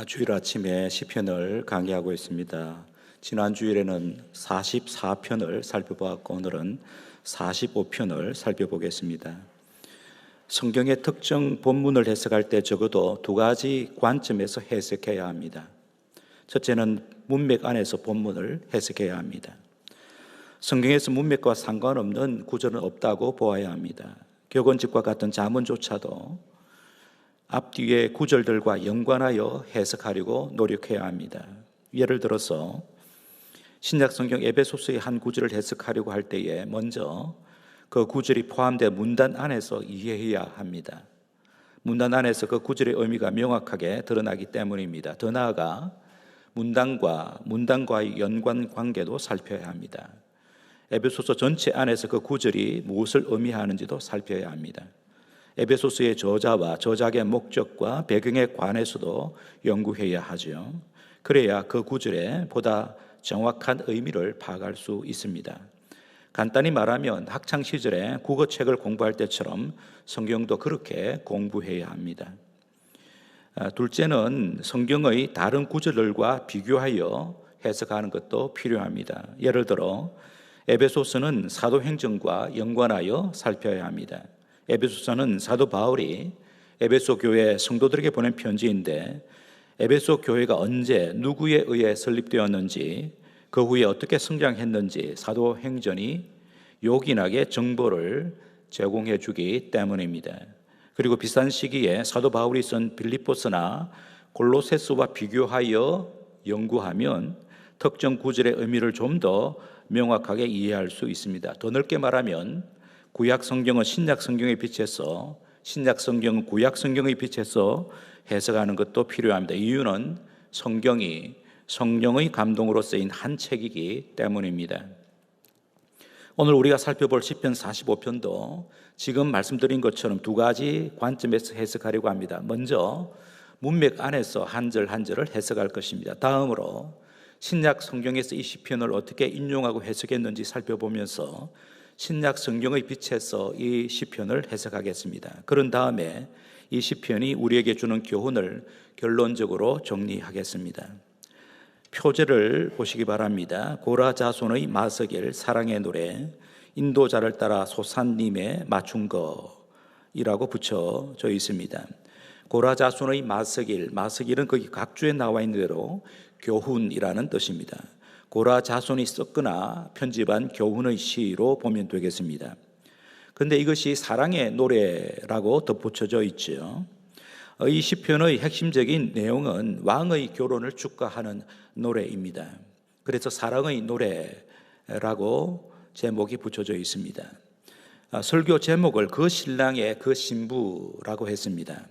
주일 아침에 시편을 강의하고 있습니다. 지난 주일에는 44편을 살펴보았고 오늘은 45편을 살펴보겠습니다. 성경의 특정 본문을 해석할 때 적어도 두 가지 관점에서 해석해야 합니다. 첫째는 문맥 안에서 본문을 해석해야 합니다. 성경에서 문맥과 상관없는 구절은 없다고 보아야 합니다. 격언집과 같은 자문조차도 앞뒤의 구절들과 연관하여 해석하려고 노력해야 합니다. 예를 들어서 신약 성경 에베소서의 한 구절을 해석하려고 할 때에 먼저 그 구절이 포함된 문단 안에서 이해해야 합니다. 문단 안에서 그 구절의 의미가 명확하게 드러나기 때문입니다. 더 나아가 문단과의 연관 관계도 살펴야 합니다. 에베소서 전체 안에서 그 구절이 무엇을 의미하는지도 살펴야 합니다. 에베소서의 저자와 저작의 목적과 배경에 관해서도 연구해야 하죠. 그래야 그 구절에 보다 정확한 의미를 파악할 수 있습니다. 간단히 말하면 학창시절에 국어책을 공부할 때처럼 성경도 그렇게 공부해야 합니다. 둘째는 성경의 다른 구절들과 비교하여 해석하는 것도 필요합니다. 예를 들어 에베소서는 사도행전과 연관하여 살펴야 합니다. 에베소서는 사도 바울이 에베소 교회 성도들에게 보낸 편지인데 에베소 교회가 언제 누구에 의해 설립되었는지 그 후에 어떻게 성장했는지 사도행전이 요긴하게 정보를 제공해 주기 때문입니다. 그리고 비슷한 시기에 사도 바울이 쓴 빌립보서나 골로새서와 비교하여 연구하면 특정 구절의 의미를 좀 더 명확하게 이해할 수 있습니다. 더 넓게 말하면 구약 성경은 신약 성경에 비춰서, 신약 성경은 구약 성경에 비춰서 해석하는 것도 필요합니다. 이유는 성경이 성령의 감동으로 쓰인 한 책이기 때문입니다. 오늘 우리가 살펴볼 시편 45편도 지금 말씀드린 것처럼 두 가지 관점에서 해석하려고 합니다. 먼저 문맥 안에서 한 절 한 절을 해석할 것입니다. 다음으로 신약 성경에서 이 시편을 어떻게 인용하고 해석했는지 살펴보면서 신약 성경의 빛에서 이 시편을 해석하겠습니다. 그런 다음에 이 시편이 우리에게 주는 교훈을 결론적으로 정리하겠습니다. 표제를 보시기 바랍니다. 고라 자손의 마서길 사랑의 노래, 인도자를 따라 소산님의 맞춘 거이라고 붙여져 있습니다. 고라 자손의 마서길, 마서길은 거기 각주에 나와 있는 대로 교훈이라는 뜻입니다. 고라 자손이 썼거나 편집한 교훈의 시로 보면 되겠습니다. 그런데 이것이 사랑의 노래라고 덧붙여져 있죠. 이 시편의 핵심적인 내용은 왕의 결혼을 축가하는 노래입니다. 그래서 사랑의 노래라고 제목이 붙여져 있습니다. 설교 제목을 그 신랑의 그 신부라고 했습니다.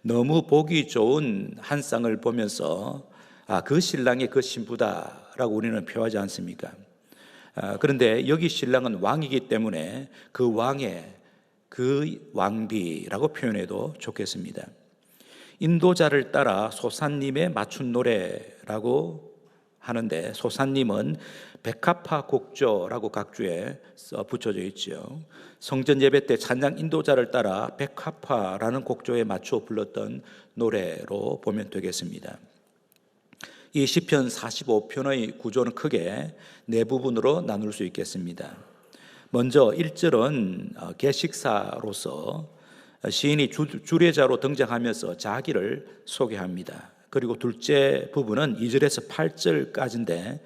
너무 보기 좋은 한 쌍을 보면서 그 신랑의 그 신부다라고 우리는 표하지 않습니까? 그런데 여기 신랑은 왕이기 때문에 그 왕의 그 왕비라고 표현해도 좋겠습니다. 인도자를 따라 소산님의 맞춘 노래라고 하는데 소산님은 백합화 곡조라고 각주에 붙여져 있죠. 성전 예배 때 찬양 인도자를 따라 백합화라는 곡조에 맞춰 불렀던 노래로 보면 되겠습니다. 이 시편 45편의 구조는 크게 네 부분으로 나눌 수 있겠습니다. 먼저 1절은 계식사로서 시인이 주례자로 등장하면서 자기를 소개합니다. 그리고 둘째 부분은 2절에서 8절까지인데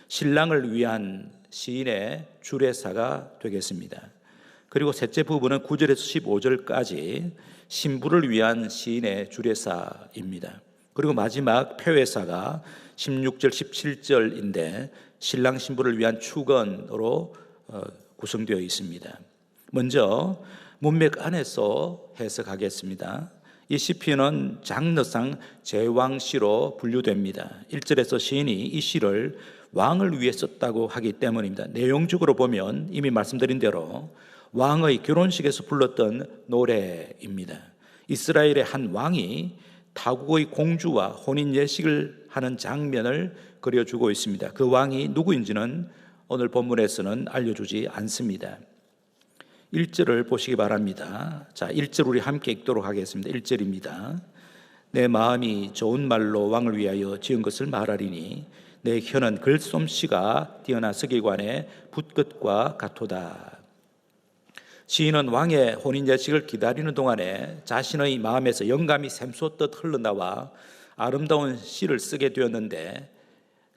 신랑을 위한 시인의 주례사가 되겠습니다. 그리고 셋째 부분은 9절에서 15절까지 신부를 위한 시인의 주례사입니다. 그리고 마지막 표회사가 16절, 17절인데 신랑 신부를 위한 축언으로 구성되어 있습니다. 먼저 문맥 안에서 해석하겠습니다. 이 시편은 장르상 제왕시로 분류됩니다. 1절에서 시인이 이 시를 왕을 위해 썼다고 하기 때문입니다. 내용적으로 보면 이미 말씀드린 대로 왕의 결혼식에서 불렀던 노래입니다. 이스라엘의 한 왕이 타국의 공주와 혼인 예식을 하는 장면을 그려주고 있습니다. 그 왕이 누구인지는 오늘 본문에서는 알려주지 않습니다. 1절을 보시기 바랍니다. 자, 1절 우리 함께 읽도록 하겠습니다. 1절입니다. 내 마음이 좋은 말로 왕을 위하여 지은 것을 말하리니 내 혀는 글솜씨가 뛰어난 서기관의 붓끝과 같도다. 시인은 왕의 혼인 예식을 기다리는 동안에 자신의 마음에서 영감이 샘솟듯 흘러나와 아름다운 시를 쓰게 되었는데,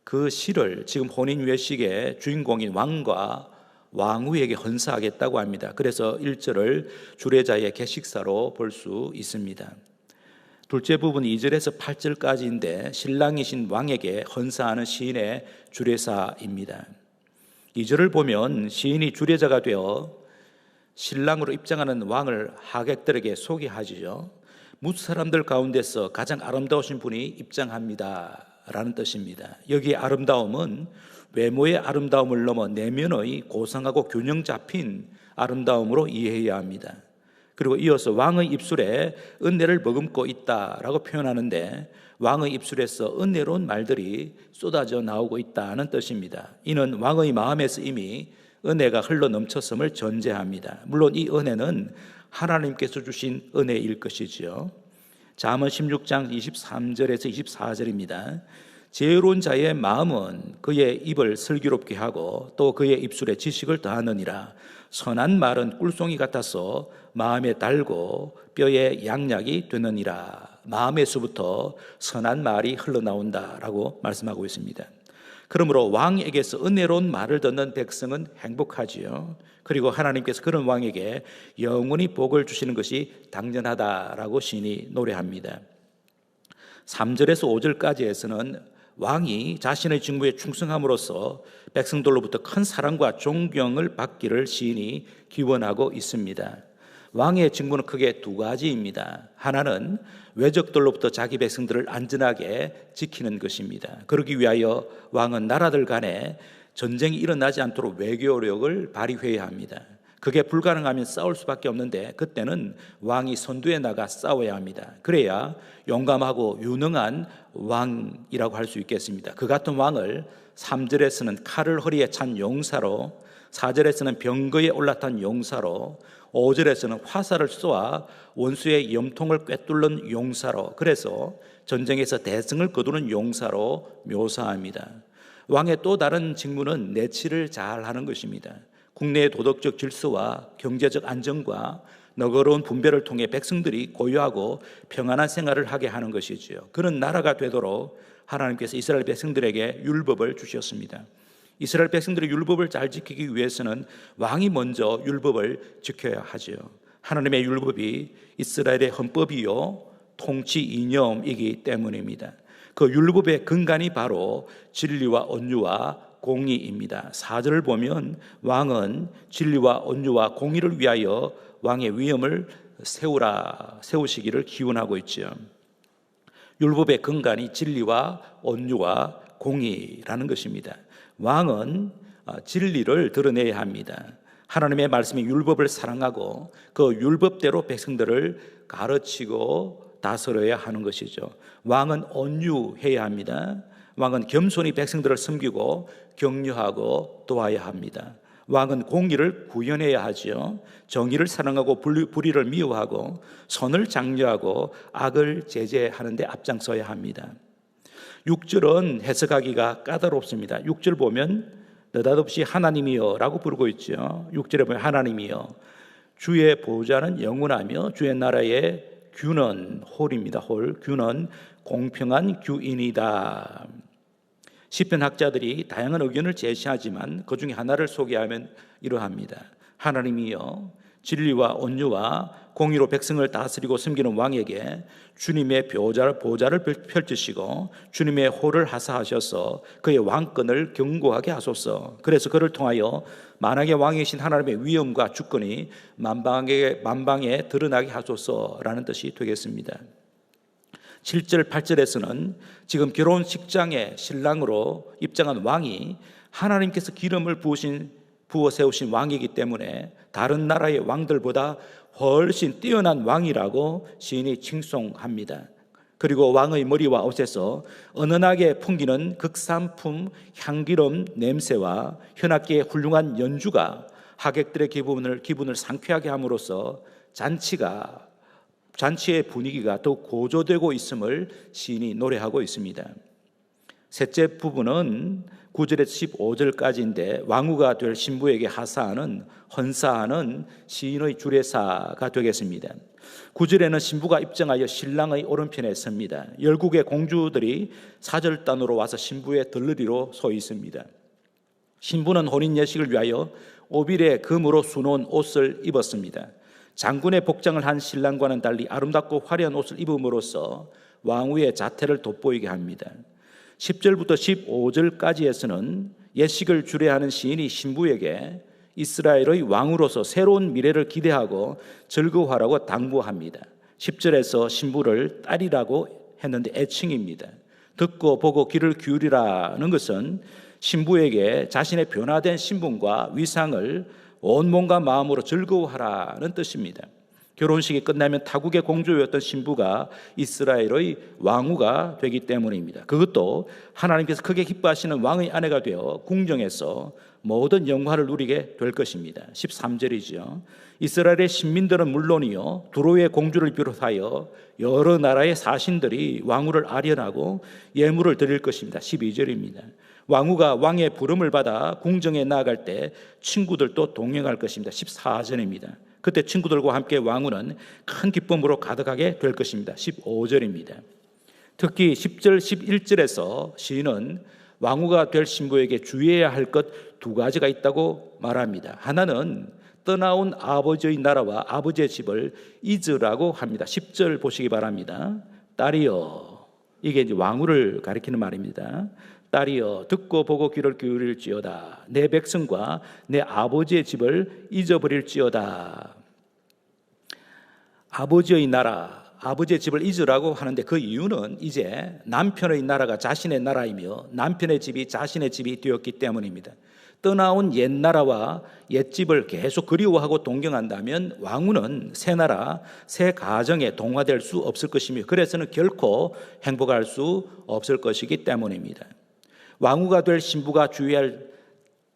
그 시를 지금 혼인 예식의 주인공인 왕과 왕후에게 헌사하겠다고 합니다. 그래서 1절을 주례자의 계식사로 볼 수 있습니다. 둘째 부분 2절에서 8절까지인데 신랑이신 왕에게 헌사하는 시인의 주례사입니다. 2절을 보면 시인이 주례자가 되어 신랑으로 입장하는 왕을 하객들에게 소개하지요. 뭇 사람들 가운데서 가장 아름다우신 분이 입장합니다 라는 뜻입니다. 여기에 아름다움은 외모의 아름다움을 넘어 내면의 고상하고 균형 잡힌 아름다움으로 이해해야 합니다. 그리고 이어서 왕의 입술에 은혜를 머금고 있다라고 표현하는데, 왕의 입술에서 은혜로운 말들이 쏟아져 나오고 있다는 뜻입니다. 이는 왕의 마음에서 이미 은혜가 흘러 넘쳤음을 전제합니다. 물론 이 은혜는 하나님께서 주신 은혜일 것이지요. 잠언 16장 23절에서 24절입니다. 지혜로운 자의 마음은 그의 입을 슬기롭게 하고 또 그의 입술에 지식을 더하느니라. 선한 말은 꿀송이 같아서 마음에 달고 뼈에 양약이 되느니라. 마음에서부터 선한 말이 흘러나온다라고 말씀하고 있습니다. 그러므로 왕에게서 은혜로운 말을 듣는 백성은 행복하지요. 그리고 하나님께서 그런 왕에게 영원히 복을 주시는 것이 당연하다라고 시인이 노래합니다. 3절에서 5절까지에서는 왕이 자신의 직무에 충성함으로써 백성들로부터 큰 사랑과 존경을 받기를 시인이 기원하고 있습니다. 왕의 직무는 크게 두 가지입니다. 하나는 외적들로부터 자기 백성들을 안전하게 지키는 것입니다. 그러기 위하여 왕은 나라들 간에 전쟁이 일어나지 않도록 외교력을 발휘해야 합니다. 그게 불가능하면 싸울 수밖에 없는데, 그때는 왕이 선두에 나가 싸워야 합니다. 그래야 용감하고 유능한 왕이라고 할 수 있겠습니다. 그 같은 왕을 3절에서는 칼을 허리에 찬 용사로, 4절에서는 병거에 올라탄 용사로, 5절에서는 화살을 쏘아 원수의 염통을 꿰뚫는 용사로, 그래서 전쟁에서 대승을 거두는 용사로 묘사합니다. 왕의 또 다른 직무는 내치를 잘 하는 것입니다. 국내의 도덕적 질서와 경제적 안정과 너그러운 분배를 통해 백성들이 고요하고 평안한 생활을 하게 하는 것이지요. 그런 나라가 되도록 하나님께서 이스라엘 백성들에게 율법을 주셨습니다. 이스라엘 백성들의 율법을 잘 지키기 위해서는 왕이 먼저 율법을 지켜야 하지요. 하나님의 율법이 이스라엘의 헌법이요 통치 이념이기 때문입니다. 그 율법의 근간이 바로 진리와 온유와 공의입니다. 4절을 보면 왕은 진리와 온유와 공의를 위하여 왕의 위엄을 세우시기를 기원하고 있죠. 율법의 근간이 진리와 온유와 공의라는 것입니다. 왕은 진리를 드러내야 합니다. 하나님의 말씀이 율법을 사랑하고 그 율법대로 백성들을 가르치고 다스려야 하는 것이죠. 왕은 온유해야 합니다. 왕은 겸손히 백성들을 섬기고 격려하고 도와야 합니다. 왕은 공의를 구현해야 하지요. 정의를 사랑하고 불의를 미워하고 선을 장려하고 악을 제재하는 데 앞장서야 합니다. 6절은 해석하기가 까다롭습니다. 6절 보면 느닷없이 하나님이여 라고 부르고 있죠. 6절에 보면 하나님이여, 주의 보좌는 영원하며 주의 나라의 규는 홀입니다. 규는 공평한 규인이다. 시편 학자들이 다양한 의견을 제시하지만 그 중에 하나를 소개하면 이러합니다. 하나님이여, 진리와 온유와 공의로 백성을 다스리고 섬기는 왕에게 주님의 보좌를 펼치시고 주님의 호를 하사하셔서 그의 왕권을 견고하게 하소서. 그래서 그를 통하여 만왕의 왕이신 하나님의 위엄과 주권이 만방에 드러나게 하소서라는 뜻이 되겠습니다. 7절, 8절에서는 지금 결혼식장에 신랑으로 입장한 왕이 하나님께서 기름을 부어 세우신 왕이기 때문에 다른 나라의 왕들보다 훨씬 뛰어난 왕이라고 시인이 칭송합니다. 그리고 왕의 머리와 옷에서 은은하게 풍기는 극산품 향기로운 냄새와 현악기의 훌륭한 연주가 하객들의 기분을 상쾌하게 함으로써 잔치가 잔치의 분위기가 더욱 고조되고 있음을 시인이 노래하고 있습니다. 셋째 부분은 9절에서 15절까지인데 왕후가 될 신부에게 헌사하는 시인의 주례사가 되겠습니다. 9절에는 신부가 입장하여 신랑의 오른편에 섭니다. 열국의 공주들이 사절단으로 와서 신부의 들러리로 서 있습니다. 신부는 혼인 예식을 위하여 오빌의 금으로 수놓은 옷을 입었습니다. 장군의 복장을 한 신랑과는 달리 아름답고 화려한 옷을 입음으로써 왕후의 자태를 돋보이게 합니다. 10절부터 15절까지에서는 예식을 주례하는 시인이 신부에게 이스라엘의 왕으로서 새로운 미래를 기대하고 즐거워하라고 당부합니다. 10절에서 신부를 딸이라고 했는데 애칭입니다. 듣고 보고 귀를 기울이라는 것은 신부에게 자신의 변화된 신분과 위상을 온 몸과 마음으로 즐거워하라는 뜻입니다. 결혼식이 끝나면 타국의 공주였던 신부가 이스라엘의 왕후가 되기 때문입니다. 그것도 하나님께서 크게 기뻐하시는 왕의 아내가 되어 궁정에서 모든 영화를 누리게 될 것입니다. 13절이죠. 이스라엘의 신민들은 물론이요 두로의 공주를 비롯하여 여러 나라의 사신들이 왕후를 아련하고 예물을 드릴 것입니다. 12절입니다. 왕후가 왕의 부름을 받아 궁정에 나아갈 때 친구들도 동행할 것입니다. 14절입니다. 그때 친구들과 함께 왕후는 큰 기쁨으로 가득하게 될 것입니다. 15절입니다. 특히 10절, 11절에서 시인은 왕후가 될 신부에게 주의해야 할 것 두 가지가 있다고 말합니다. 하나는 떠나온 아버지의 나라와 아버지의 집을 잊으라고 합니다. 10절 보시기 바랍니다. 딸이여, 이게 이제 왕후를 가리키는 말입니다. 딸이여, 듣고 보고 귀를 기울일지어다. 내 백성과 내 아버지의 집을 잊어버릴지어다. 아버지의 나라, 아버지의 집을 잊으라고 하는데 그 이유는 이제 남편의 나라가 자신의 나라이며 남편의 집이 자신의 집이 되었기 때문입니다. 떠나온 옛 나라와 옛 집을 계속 그리워하고 동경한다면 왕후는 새 나라, 새 가정에 동화될 수 없을 것이며 그래서는 결코 행복할 수 없을 것이기 때문입니다. 왕후가 될 신부가 주의할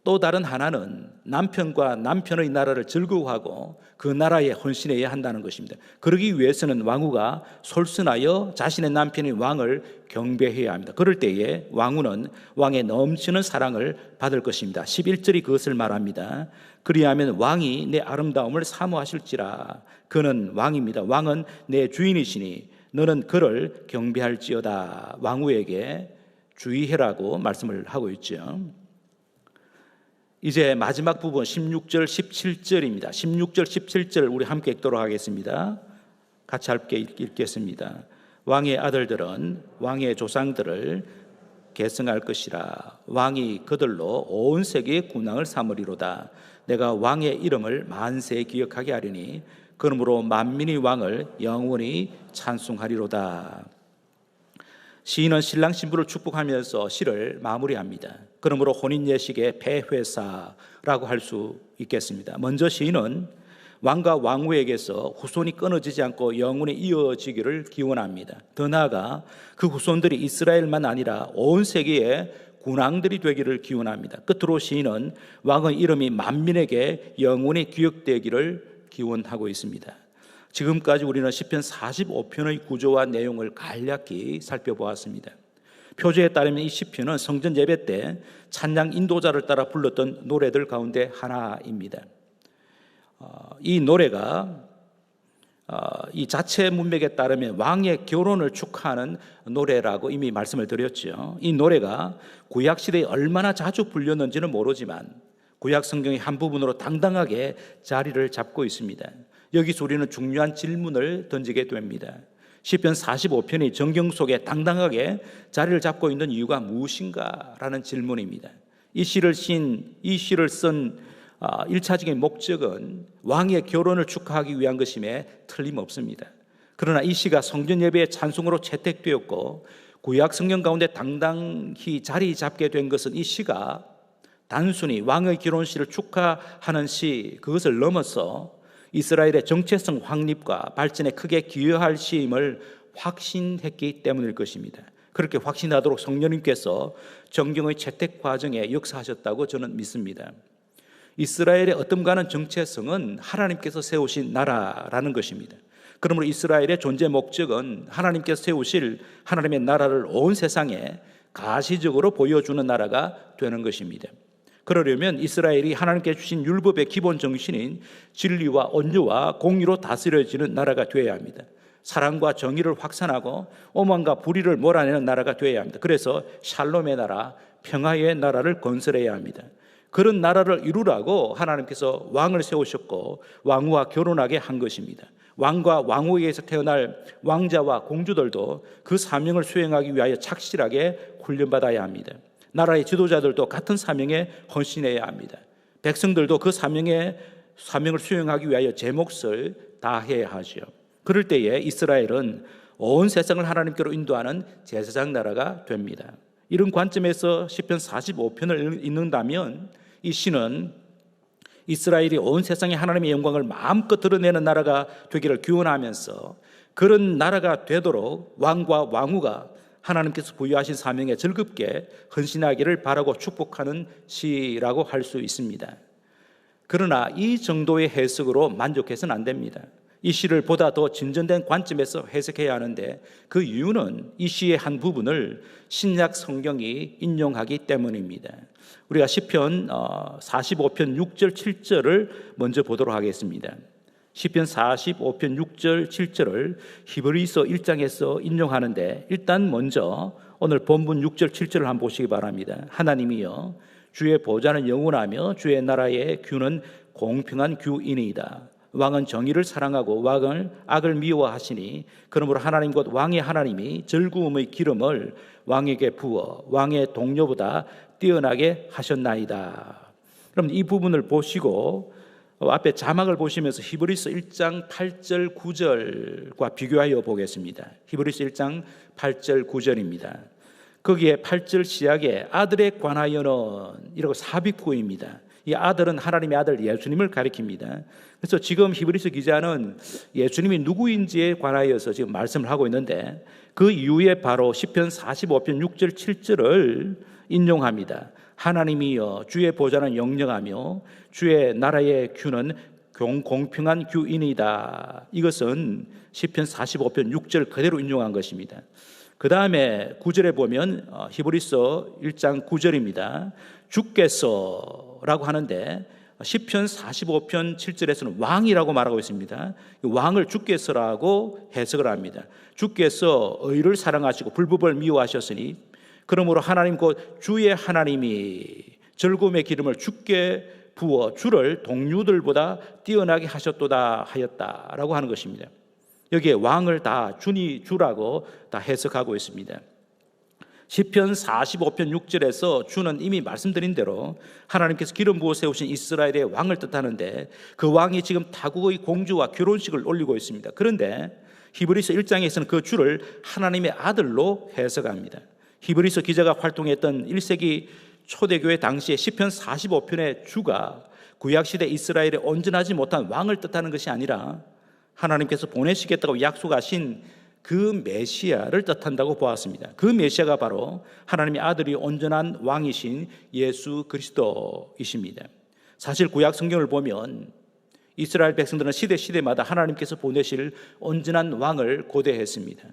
또 다른 하나는 남편과 남편의 나라를 즐거워하고 그 나라에 헌신해야 한다는 것입니다. 그러기 위해서는 왕후가 솔선하여 자신의 남편인 왕을 경배해야 합니다. 그럴 때에 왕후는 왕의 넘치는 사랑을 받을 것입니다. 11절이 그것을 말합니다. 그리하면 왕이 내 아름다움을 사모하실지라. 그는 왕입니다. 왕은 내 주인이시니 너는 그를 경배할지어다. 왕후에게 주의해라고 말씀을 하고 있죠. 이제 마지막 부분 16절 17절입니다. 16절 17절 우리 함께 읽도록 하겠습니다. 같이 함께 읽겠습니다. 왕의 아들들은 왕의 조상들을 계승할 것이라. 왕이 그들로 온 세계의 군왕을 삼으리로다. 내가 왕의 이름을 만세에 기억하게 하리니 그러므로 만민이 왕을 영원히 찬송하리로다. 시인은 신랑 신부를 축복하면서 시를 마무리합니다. 그러므로 혼인 예식의 폐회사라고 할 수 있겠습니다. 먼저 시인은 왕과 왕후에게서 후손이 끊어지지 않고 영원히 이어지기를 기원합니다. 더 나아가 그 후손들이 이스라엘만 아니라 온 세계의 군왕들이 되기를 기원합니다. 끝으로 시인은 왕의 이름이 만민에게 영원히 기억되기를 기원하고 있습니다. 지금까지 우리는 시편 45편의 구조와 내용을 간략히 살펴보았습니다. 표제에 따르면 이 시편은 성전 예배 때 찬양 인도자를 따라 불렀던 노래들 가운데 하나입니다. 이 노래가 이 자체 문맥에 따르면 왕의 결혼을 축하하는 노래라고 이미 말씀을 드렸죠. 이 노래가 구약 시대에 얼마나 자주 불렸는지는 모르지만 구약 성경의 한 부분으로 당당하게 자리를 잡고 있습니다. 여기서 우리는 중요한 질문을 던지게 됩니다. 시편 45편이 정경 속에 당당하게 자리를 잡고 있는 이유가 무엇인가라는 질문입니다. 이 시를 쓴 1차적인 목적은 왕의 결혼을 축하하기 위한 것임에 틀림없습니다. 그러나 이 시가 성전 예배의 찬송으로 채택되었고 구약 성경 가운데 당당히 자리 잡게 된 것은 이 시가 단순히 왕의 결혼식을 축하하는 시, 그것을 넘어서 이스라엘의 정체성 확립과 발전에 크게 기여할 시임을 확신했기 때문일 것입니다. 그렇게 확신하도록 성령님께서 정경의 채택 과정에 역사하셨다고 저는 믿습니다. 이스라엘의 어떤 가는 정체성은 하나님께서 세우신 나라라는 것입니다. 그러므로 이스라엘의 존재 목적은 하나님께서 세우실 하나님의 나라를 온 세상에 가시적으로 보여주는 나라가 되는 것입니다. 그러려면 이스라엘이 하나님께 주신 율법의 기본 정신인 진리와 온유와 공의로 다스려지는 나라가 되어야 합니다. 사랑과 정의를 확산하고 오만과 불의를 몰아내는 나라가 되어야 합니다. 그래서 샬롬의 나라, 평화의 나라를 건설해야 합니다. 그런 나라를 이루라고 하나님께서 왕을 세우셨고 왕후와 결혼하게 한 것입니다. 왕과 왕후에게서 태어날 왕자와 공주들도 그 사명을 수행하기 위하여 착실하게 훈련받아야 합니다. 나라의 지도자들도 같은 사명에 헌신해야 합니다. 백성들도 그 사명을 수행하기 위하여 제 몫을 다해야 하죠. 그럴 때에 이스라엘은 온 세상을 하나님께로 인도하는 제사장 나라가 됩니다. 이런 관점에서 시편 45편을 읽는다면 이 시는 이스라엘이 온 세상에 하나님의 영광을 마음껏 드러내는 나라가 되기를 기원하면서 그런 나라가 되도록 왕과 왕후가 하나님께서 부여하신 사명에 즐겁게 헌신하기를 바라고 축복하는 시라고 할 수 있습니다. 그러나 이 정도의 해석으로 만족해서는 안 됩니다. 이 시를 보다 더 진전된 관점에서 해석해야 하는데 그 이유는 이 시의 한 부분을 신약 성경이 인용하기 때문입니다. 우리가 시편 45편 6절 7절을 먼저 보도록 하겠습니다. 시편 45편 6절 7절을 히브리서 1장에서 인용하는데 일단 먼저 오늘 본문 6절 7절을 한번 보시기 바랍니다. 하나님이여 주의 보좌는 영원하며 주의 나라의 규는 공평한 규이니이다. 왕은 정의를 사랑하고 왕은 악을 미워하시니 그러므로 하나님 곧 왕의 하나님이 즐거움의 기름을 왕에게 부어 왕의 동료보다 뛰어나게 하셨나이다. 그럼 이 부분을 보시고 앞에 자막을 보시면서 히브리서 1장 8절 9절과 비교하여 보겠습니다. 히브리서 1장 8절 9절입니다. 거기에 8절 시작에 아들에 관하여는 이라고 삽입구입니다. 이 아들은 하나님의 아들 예수님을 가리킵니다. 그래서 지금 히브리서 기자는 예수님이 누구인지에 관하여서 지금 말씀을 하고 있는데 그 이후에 바로 시편 45편 6절 7절을 인용합니다. 하나님이여 주의 보좌는 영영하며 주의 나라의 규는 공평한 규이니이다. 이것은 시편 45편 6절 그대로 인용한 것입니다. 그 다음에 9절에 보면 히브리서 1장 9절입니다. 주께서라고 하는데 시편 45편 7절에서는 왕이라고 말하고 있습니다. 왕을 주께서라고 해석을 합니다. 주께서 의를 사랑하시고 불법을 미워하셨으니 그러므로 하나님 곧 주의 하나님이 즐거움의 기름을 주께 부어 주를 동료들보다 뛰어나게 하셨도다 하였다라고 하는 것입니다. 여기에 왕을 다 주라고 다 해석하고 있습니다. 시편 45편 6절에서 주는 이미 말씀드린 대로 하나님께서 기름 부어 세우신 이스라엘의 왕을 뜻하는데 그 왕이 지금 타국의 공주와 결혼식을 올리고 있습니다. 그런데 히브리서 1장에서는 그 주를 하나님의 아들로 해석합니다. 히브리서 기자가 활동했던 1세기 초대교회 당시에 시편 45편의 주가 구약시대 이스라엘에 온전하지 못한 왕을 뜻하는 것이 아니라 하나님께서 보내시겠다고 약속하신 그 메시아를 뜻한다고 보았습니다. 그 메시아가 바로 하나님의 아들이 온전한 왕이신 예수 그리스도이십니다. 사실 구약 성경을 보면 이스라엘 백성들은 시대마다 하나님께서 보내실 온전한 왕을 고대했습니다.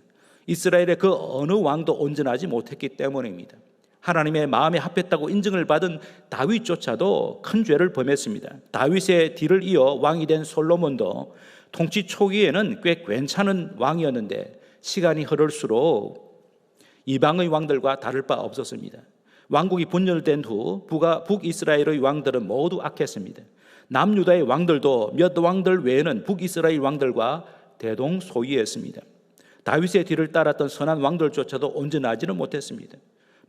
이스라엘의 그 어느 왕도 온전하지 못했기 때문입니다. 하나님의 마음에 합했다고 인정을 받은 다윗조차도 큰 죄를 범했습니다. 다윗의 뒤를 이어 왕이 된 솔로몬도 통치 초기에는 꽤 괜찮은 왕이었는데 시간이 흐를수록 이방의 왕들과 다를 바 없었습니다. 왕국이 분열된 후 북이스라엘의 왕들은 모두 악했습니다. 남유다의 왕들도 몇 왕들 외에는 북이스라엘 왕들과 대동소이했습니다. 다윗의 뒤를 따랐던 선한 왕들조차도 온전하지는 못했습니다.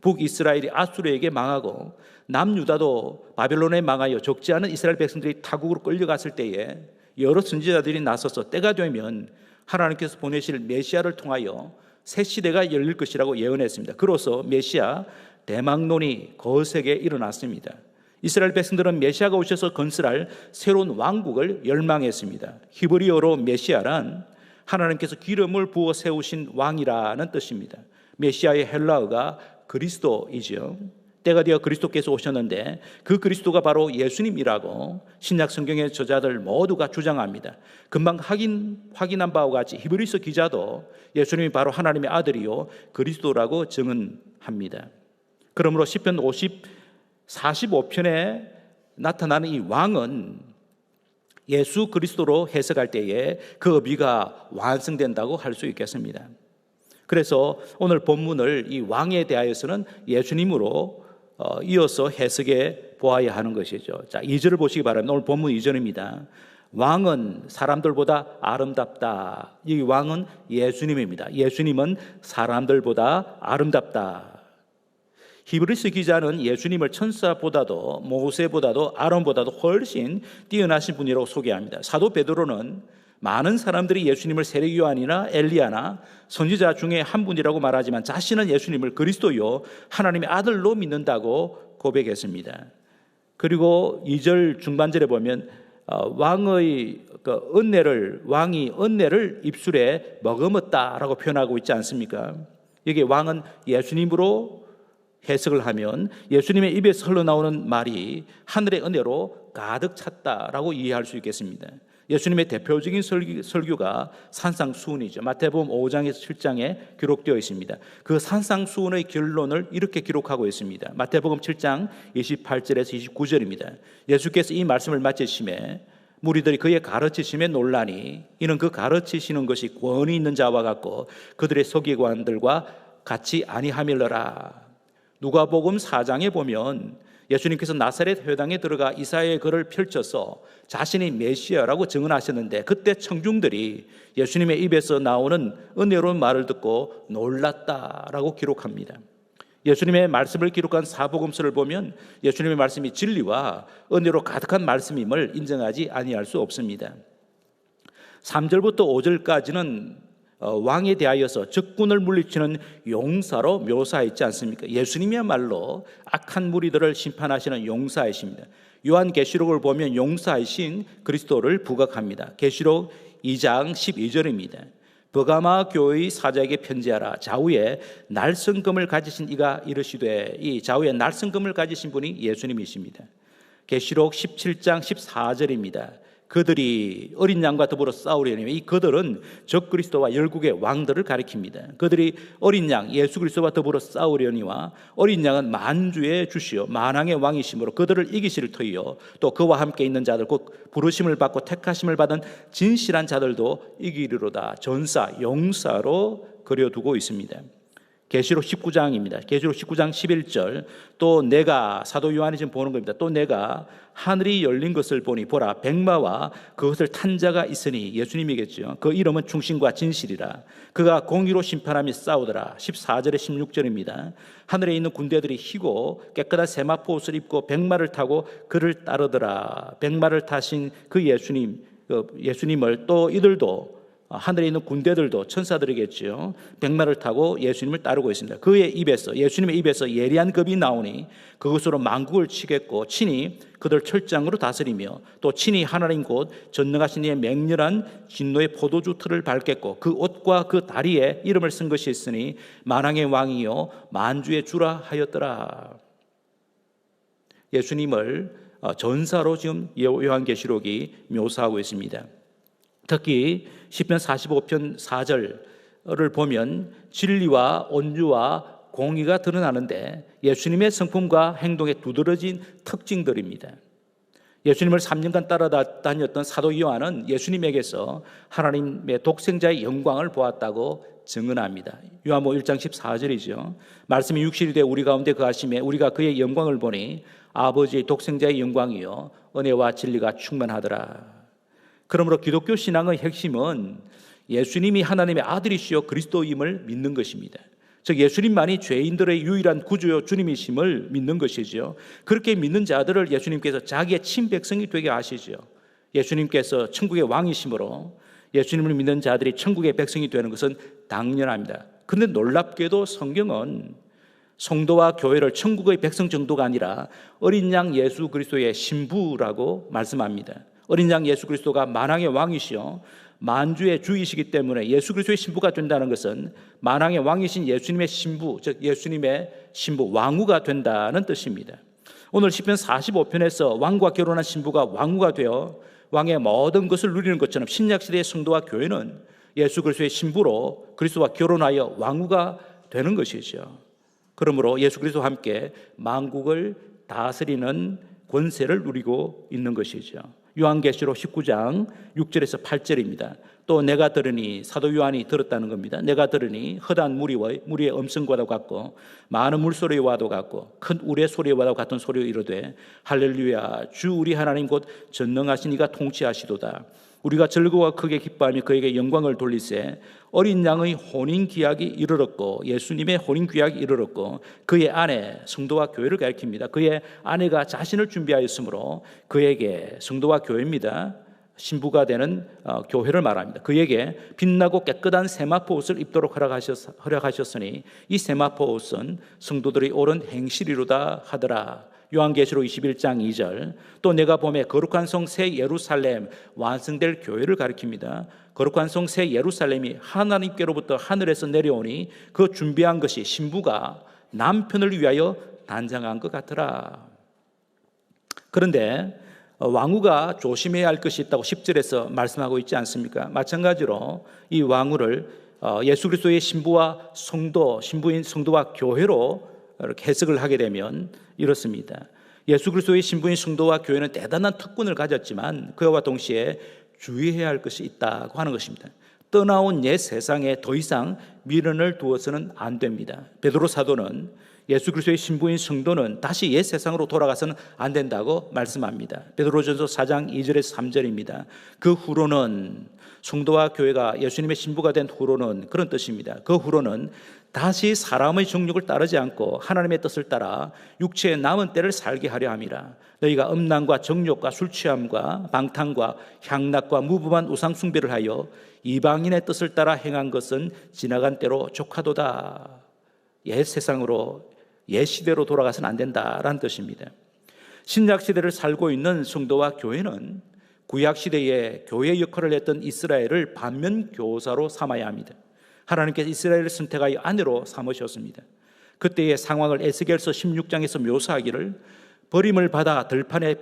북이스라엘이 아수르에게 망하고 남유다도 바벨론에 망하여 적지 않은 이스라엘 백성들이 타국으로 끌려갔을 때에 여러 선지자들이 나서서 때가 되면 하나님께서 보내실 메시아를 통하여 새 시대가 열릴 것이라고 예언했습니다. 그로써 메시아 대망론이 거세게 일어났습니다. 이스라엘 백성들은 메시아가 오셔서 건설할 새로운 왕국을 열망했습니다. 히브리어로 메시아란 하나님께서 기름을 부어 세우신 왕이라는 뜻입니다. 메시아의 헬라어가 그리스도이죠. 때가 되어 그리스도께서 오셨는데 그 그리스도가 바로 예수님이라고 신약 성경의 저자들 모두가 주장합니다. 금방 확인한 바와 같이 히브리서 기자도 예수님이 바로 하나님의 아들이요 그리스도라고 증언합니다. 그러므로 시편 45편에 나타나는 이 왕은 예수 그리스도로 해석할 때에 그 의미가 완성된다고 할 수 있겠습니다. 그래서 오늘 본문을 이 왕에 대하여서는 예수님으로 이어서 해석해 보아야 하는 것이죠. 자, 2절을 보시기 바랍니다. 오늘 본문 2절입니다. 왕은 사람들보다 아름답다. 이 왕은 예수님입니다. 예수님은 사람들보다 아름답다. 히브리서 기자는 예수님을 천사보다도 모세보다도 아론보다도 훨씬 뛰어나신 분이라고 소개합니다. 사도 베드로는 많은 사람들이 예수님을 세례 요한이나 엘리야나 선지자 중에 한 분이라고 말하지만 자신은 예수님을 그리스도요 하나님의 아들로 믿는다고 고백했습니다. 그리고 2절 중반절에 보면 왕이 은혜를 입술에 머금었다라고 표현하고 있지 않습니까? 여기 왕은 예수님으로 해석을 하면 예수님의 입에서 흘러나오는 말이 하늘의 은혜로 가득 찼다라고 이해할 수 있겠습니다. 예수님의 대표적인 설교가 산상수훈이죠. 마태복음 5장에서 7장에 기록되어 있습니다. 그 산상수훈의 결론을 이렇게 기록하고 있습니다. 마태복음 7장 28절에서 29절입니다. 예수께서 이 말씀을 마치심에 무리들이 그의 가르치심에 놀라니 이는 그 가르치시는 것이 권위 있는 자와 같고 그들의 서기관들과 같이 아니함일러라. 누가복음 4장에 보면 예수님께서 나사렛 회당에 들어가 이사야의 글을 펼쳐서 자신이 메시아라고 증언하셨는데 그때 청중들이 예수님의 입에서 나오는 은혜로운 말을 듣고 놀랐다라고 기록합니다. 예수님의 말씀을 기록한 사복음서를 보면 예수님의 말씀이 진리와 은혜로 가득한 말씀임을 인정하지 아니할 수 없습니다. 3절부터 5절까지는 왕에 대하여서 적군을 물리치는 용사로 묘사했지 않습니까? 예수님이야말로 악한 무리들을 심판하시는 용사이십니다. 요한계시록을 보면 용사이신 그리스도를 부각합니다. 계시록 2장 12절입니다. 버가마 교회의 사자에게 편지하라. 좌우에 날성금을 가지신 이가 이르시되, 이 좌우에 날성금을 가지신 분이 예수님이십니다. 계시록 17장 14절입니다. 그들이 어린 양과 더불어 싸우려니, 이 그들은 적그리스도와 열국의 왕들을 가리킵니다. 그들이 어린 양 예수 그리스도와 더불어 싸우려니와 어린 양은 만주의 주시요 만왕의 왕이심으로 그들을 이기실 터이요 또 그와 함께 있는 자들 곧 부르심을 받고 택하심을 받은 진실한 자들도 이기리로다. 전사 용사로 그려두고 있습니다. 계시록 19장입니다. 계시록 19장 11절 또 내가 사도 요한이 지금 보는 겁니다. 또 내가 하늘이 열린 것을 보니 보라 백마와 그것을 탄 자가 있으니 예수님이겠죠. 그 이름은 충신과 진실이라. 그가 공의로 심판하며 싸우더라. 14절에 16절입니다. 하늘에 있는 군대들이 희고 깨끗한 세마포 옷을 입고 백마를 타고 그를 따르더라. 백마를 타신 그 예수님을 또 이들도 하늘에 있는 군대들도 천사들이겠죠. 백마를 타고 예수님을 따르고 있습니다. 그의 입에서 예수님의 입에서 예리한 겁이 나오니 그것으로 만국을 치겠고 친히 그들 철장으로 다스리며 또 친히 하나님 곧 전능하신 이의 맹렬한 진노의 포도주 틀을 밟겠고 그 옷과 그 다리에 이름을 쓴 것이 있으니 만왕의 왕이요 만주의 주라 하였더라. 예수님을 전사로 지금 요한계시록이 묘사하고 있습니다. 특히 시편 45편 4절을 보면 진리와 온유와 공의가 드러나는데 예수님의 성품과 행동에 두드러진 특징들입니다. 예수님을 3년간 따라다녔던 사도 요한은 예수님에게서 하나님의 독생자의 영광을 보았다고 증언합니다. 요한복음 1장 14절이죠. 말씀이 육신이 되어 우리 가운데 거하심에 우리가 그의 영광을 보니 아버지의 독생자의 영광이요 은혜와 진리가 충만하더라. 그러므로 기독교 신앙의 핵심은 예수님이 하나님의 아들이시여 그리스도임을 믿는 것입니다. 즉 예수님만이 죄인들의 유일한 구주요 주님이심을 믿는 것이죠. 그렇게 믿는 자들을 예수님께서 자기의 친백성이 되게 하시죠. 예수님께서 천국의 왕이심으로 예수님을 믿는 자들이 천국의 백성이 되는 것은 당연합니다. 그런데 놀랍게도 성경은 성도와 교회를 천국의 백성 정도가 아니라 어린 양 예수 그리스도의 신부라고 말씀합니다. 어린 양 예수 그리스도가 만왕의 왕이시여 만주의 주이시기 때문에 예수 그리스도의 신부가 된다는 것은 만왕의 왕이신 예수님의 신부, 즉 예수님의 신부 왕후가 된다는 뜻입니다. 오늘 시편 45편에서 왕과 결혼한 신부가 왕후가 되어 왕의 모든 것을 누리는 것처럼 신약시대의 성도와 교회는 예수 그리스도의 신부로 그리스도와 결혼하여 왕후가 되는 것이죠. 그러므로 예수 그리스도와 함께 만국을 다스리는 권세를 누리고 있는 것이죠. 요한계시록 19장 6절에서 8절입니다. 또 내가 들으니, 사도 요한이 들었다는 겁니다. 내가 들으니 허다한 무리의 음성과도 같고 많은 물소리와도 같고 큰 우레 소리와도 같은 소리로 이르되 할렐루야, 주 우리 하나님 곧 전능하신 이가 통치하시도다. 우리가 즐거워 크게 기뻐하며 그에게 영광을 돌리세. 어린 양의 혼인귀약이 이르렀고, 예수님의 혼인귀약이 이르렀고, 그의 아내 성도와 교회를 가리킵니다. 그의 아내가 자신을 준비하였으므로 그에게, 성도와 교회입니다, 신부가 되는 교회를 말합니다. 그에게 빛나고 깨끗한 세마포 옷을 입도록 허락하셨으니 이 세마포 옷은 성도들이 옳은 행실이로다 하더라. 요한계시록 21장 2절. 또 내가 보매 거룩한 성 새 예루살렘, 완성될 교회를 가리킵니다. 거룩한 성 새 예루살렘이 하나님께로부터 하늘에서 내려오니 그 준비한 것이 신부가 남편을 위하여 단장한 것 같더라. 그런데 왕후가 조심해야 할 것이 있다고 10절에서 말씀하고 있지 않습니까? 마찬가지로 이 왕후를 예수 그리스도의 신부와 성도, 신부인 성도와 교회로 이렇게 해석을 하게 되면 이렇습니다. 예수 그리스도의 신부인 성도와 교회는 대단한 특권을 가졌지만 그와 동시에 주의해야 할 것이 있다고 하는 것입니다. 떠나온 옛 세상에 더 이상 미련을 두어서는 안 됩니다. 베드로 사도는 예수 그리스도의 신부인 성도는 다시 옛 세상으로 돌아가서는 안 된다고 말씀합니다. 베드로전서 4장 2절에서 3절입니다. 그 후로는, 성도와 교회가 예수님의 신부가 된 후로는, 그런 뜻입니다. 그 후로는 다시 사람의 정욕을 따르지 않고 하나님의 뜻을 따라 육체의 남은 때를 살게 하려 함이라. 너희가 음란과 정욕과 술취함과 방탕과 향락과 무부한 우상 숭배를 하여 이방인의 뜻을 따라 행한 것은 지나간 때로 족하도다. 옛 세상으로, 옛 시대로 돌아가서는 안 된다라는 뜻입니다. 신약 시대를 살고 있는 성도와 교회는 구약 시대에 교회 역할을 했던 이스라엘을 반면 교사로 삼아야 합니다. 하나님께서 이스라엘을 선택하여 아내로 삼으셨습니다. 그때의 상황을 에스겔서 16장에서 묘사하기를 버림을 받아 들판에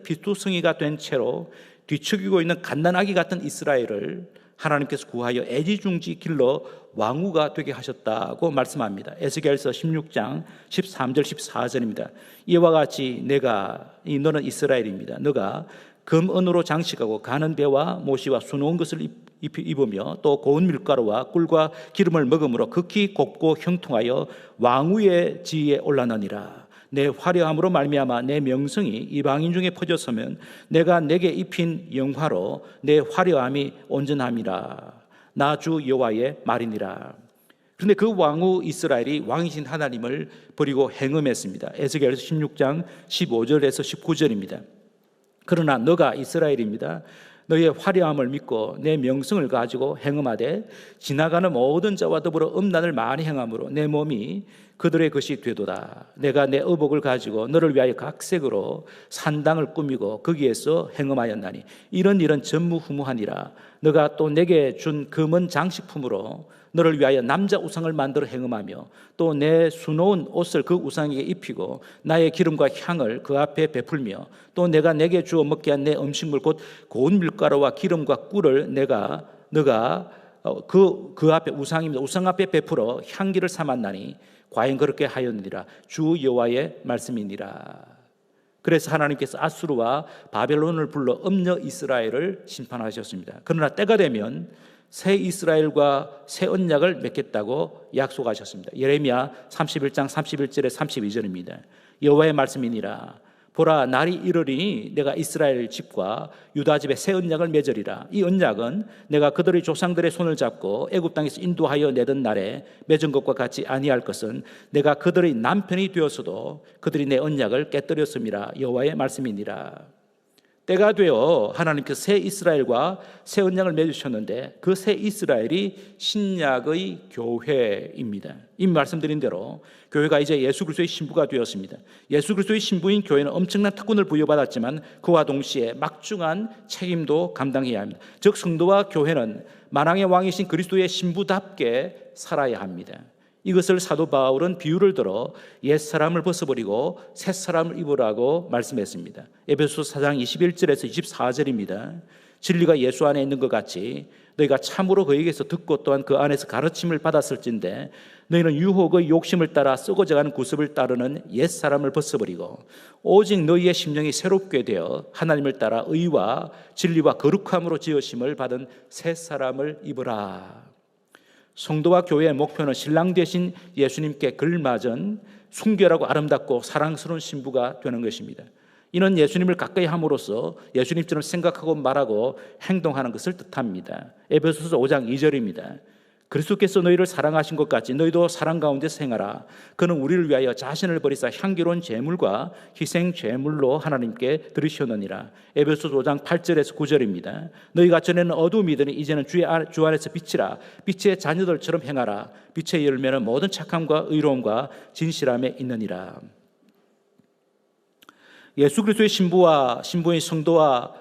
피투성이가 된 채로 뒤척이고 있는 갓난아기 같은 이스라엘을 하나님께서 구하여 애지중지 길러 왕후가 되게 하셨다고 말씀합니다. 에스겔서 16장 13절 14절입니다. 이와 같이 너는 이스라엘입니다. 너가 금은으로 장식하고 가는 배와 모시와 수놓은 것을 입으며 또 고운 밀가루와 꿀과 기름을 먹음으로 극히 곱고 형통하여 왕후의 지위에 올라느니라. 내 화려함으로 말미암아 내 명성이 이방인 중에 퍼졌으면 내가 내게 입힌 영화로 내 화려함이 온전함이라. 나 주 여호와의 말이니라. 그런데 그 왕후 이스라엘이 왕이신 하나님을 버리고 행음했습니다. 에스겔서 16장 15절에서 19절입니다. 그러나 너가 이스라엘입니다. 너의 화려함을 믿고 내 명성을 가지고 행음하되 지나가는 모든 자와 더불어 음란을 많이 행함으로 내 몸이 그들의 것이 되도다. 내가 내 의복을 가지고 너를 위하여 각색으로 산당을 꾸미고 거기에서 행음하였나니 이런 일은 전무후무하니라. 너가 또 내게 준 금은 장식품으로 너를 위하여 남자 우상을 만들어 행음하며 또 내 수놓은 옷을 그 우상에게 입히고 나의 기름과 향을 그 앞에 베풀며 또 내가 내게 주어 먹게 한 내 음식물 곧 고운 밀가루와 기름과 꿀을 너가 그 앞에 우상입니다. 우상 앞에 베풀어 향기를 삼았나니 과연 그렇게 하였느니라. 주 여호와의 말씀이니라. 그래서 하나님께서 아수르와 바벨론을 불러 음녀 이스라엘을 심판하셨습니다. 그러나 때가 되면 새 이스라엘과 새 언약을 맺겠다고 약속하셨습니다. 예레미야 31장 31절에 32절입니다. 여호와의 말씀이니라. 보라, 날이 이르리니 내가 이스라엘 집과 유다 집에 새 언약을 맺으리라. 이 언약은 내가 그들의 조상들의 손을 잡고 애굽 땅에서 인도하여 내던 날에 맺은 것과 같이 아니할 것은 내가 그들의 남편이 되었어도 그들이 내 언약을 깨뜨렸음이라. 여호와의 말씀이니라. 때가 되어 하나님께서 새 이스라엘과 새 언약을 맺으셨는데 그 새 이스라엘이 신약의 교회입니다. 이미 말씀드린 대로 교회가 이제 예수 그리스도의 신부가 되었습니다. 예수 그리스도의 신부인 교회는 엄청난 특권을 부여받았지만 그와 동시에 막중한 책임도 감당해야 합니다. 즉 성도와 교회는 만왕의 왕이신 그리스도의 신부답게 살아야 합니다. 이것을 사도 바울은 비유를 들어 옛사람을 벗어버리고 새사람을 입으라고 말씀했습니다. 에베소서 4장 21절에서 24절입니다. 진리가 예수 안에 있는 것 같이 너희가 참으로 그에게서 듣고 또한 그 안에서 가르침을 받았을진데 너희는 유혹의 욕심을 따라 썩어져가는 구습을 따르는 옛사람을 벗어버리고 오직 너희의 심령이 새롭게 되어 하나님을 따라 의와 진리와 거룩함으로 지으심을 받은 새사람을 입으라. 성도와 교회의 목표는 신랑 되신 예수님께 걸맞은 순결하고 아름답고 사랑스러운 신부가 되는 것입니다. 이는 예수님을 가까이 함으로써 예수님처럼 생각하고 말하고 행동하는 것을 뜻합니다. 에베소서 5장 2절입니다. 그리스도께서 너희를 사랑하신 것 같이 너희도 사랑 가운데서 행하라. 그는 우리를 위하여 자신을 버리사 향기로운 제물과 희생 제물로 하나님께 드리셨느니라. 에베소서 5장 8절에서 9절입니다. 너희가 전에는 어두움이더니 이제는 주 안에서 빛이라. 빛의 자녀들처럼 행하라. 빛의 열매는 모든 착함과 의로움과 진실함에 있느니라. 예수 그리스도의 신부인 성도와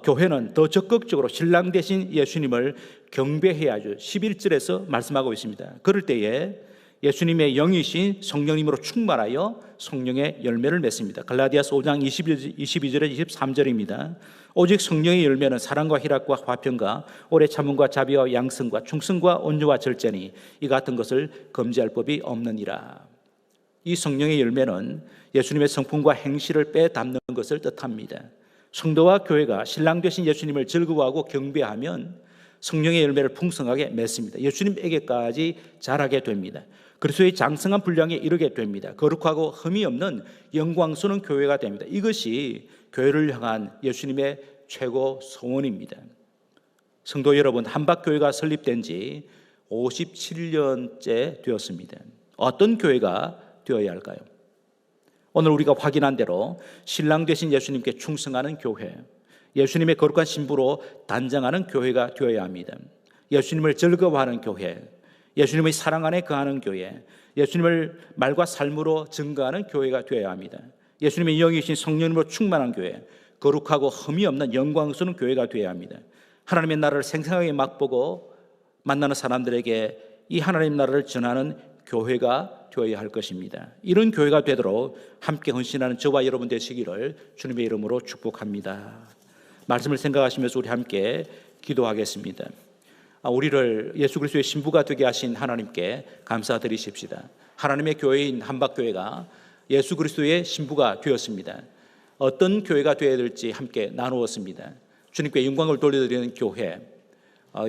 교회는 더 적극적으로 신랑 되신 예수님을 경배해야죠. 11절에서 말씀하고 있습니다. 그럴 때에 예수님의 영이신 성령님으로 충만하여 성령의 열매를 맺습니다. 갈라디아서 5장 22절에 23절입니다. 오직 성령의 열매는 사랑과 희락과 화평과 오래 참음과 자비와 양성과 충성과 온유와 절제니 이 같은 것을 금지할 법이 없느니라. 이 성령의 열매는 예수님의 성품과 행실을 빼닮는 것을 뜻합니다. 성도와 교회가 신랑 되신 예수님을 즐거워하고 경배하면 성령의 열매를 풍성하게 맺습니다. 예수님에게까지 자라게 됩니다. 그리스도의 장성한 분량에 이르게 됩니다. 거룩하고 흠이 없는 영광스러운 교회가 됩니다. 이것이 교회를 향한 예수님의 최고 소원입니다. 성도 여러분, 한박교회가 설립된 지 57년째 되었습니다. 어떤 교회가 되어야 할까요? 오늘 우리가 확인한 대로 신랑 되신 예수님께 충성하는 교회, 예수님의 거룩한 신부로 단장하는 교회가 되어야 합니다. 예수님을 즐거워하는 교회, 예수님의 사랑 안에 거하는 교회, 예수님을 말과 삶으로 증거하는 교회가 되어야 합니다. 예수님의 영이신 성령으로 충만한 교회, 거룩하고 흠이 없는 영광스러운 교회가 되어야 합니다. 하나님의 나라를 생생하게 맛보고 만나는 사람들에게 이 하나님의 나라를 전하는 교회가 되어야 할 것입니다. 이런 교회가 되도록 함께 헌신하는 저와 여러분 되시기를 주님의 이름으로 축복합니다. 말씀을 생각하시면서 우리 함께 기도하겠습니다. 우리를 예수 그리스도의 신부가 되게 하신 하나님께 감사드리십시다. 하나님의 교회인 한박교회가 예수 그리스도의 신부가 되었습니다. 어떤 교회가 되어야 될지 함께 나누었습니다. 주님께 영광을 돌려드리는 교회,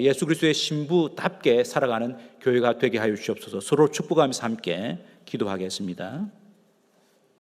예수 그리스도의 신부답게 살아가는 교회가 되게 하여 주시옵소서. 서로 축복하면서 함께 기도하겠습니다.